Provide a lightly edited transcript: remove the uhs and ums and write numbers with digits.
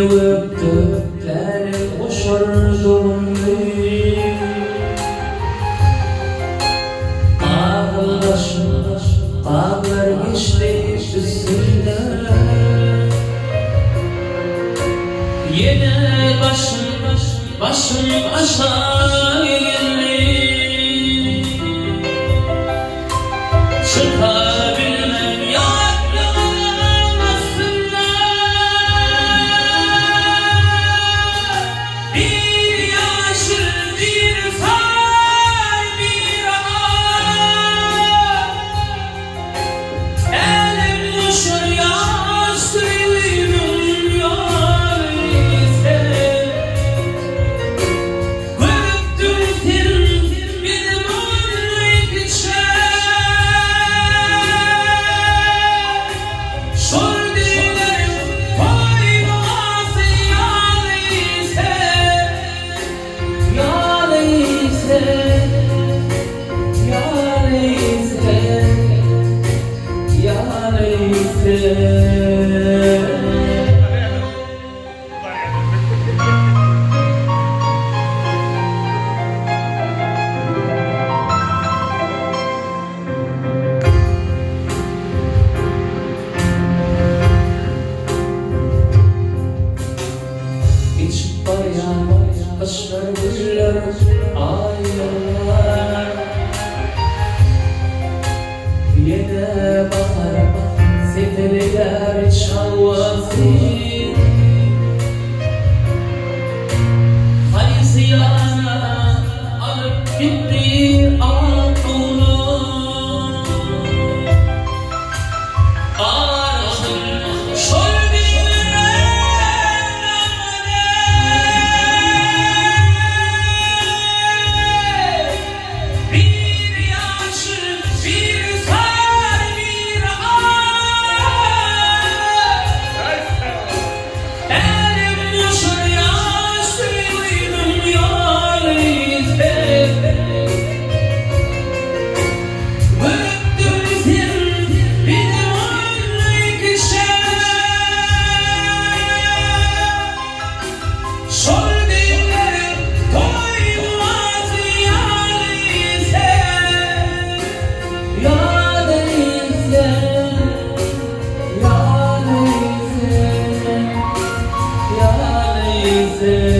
öptükleri koşurdum. Ağlar geçti üstünden. Yine başım aşağı eğildi. Çıkabilmem yardım aslında. Bir yaşıl bir sar bir ağ. Alemgosar yastığım yar ise. Öptüm benim ömrüm geçer. Sordular koymaz yar ise. Yar ise. Yar ise. Yar ise. Hiç bayan kaşlar güller aylar. Yine bahar seferler çalvası. Haysiyana alıp gitti aklını. Ağrısın şol yeah.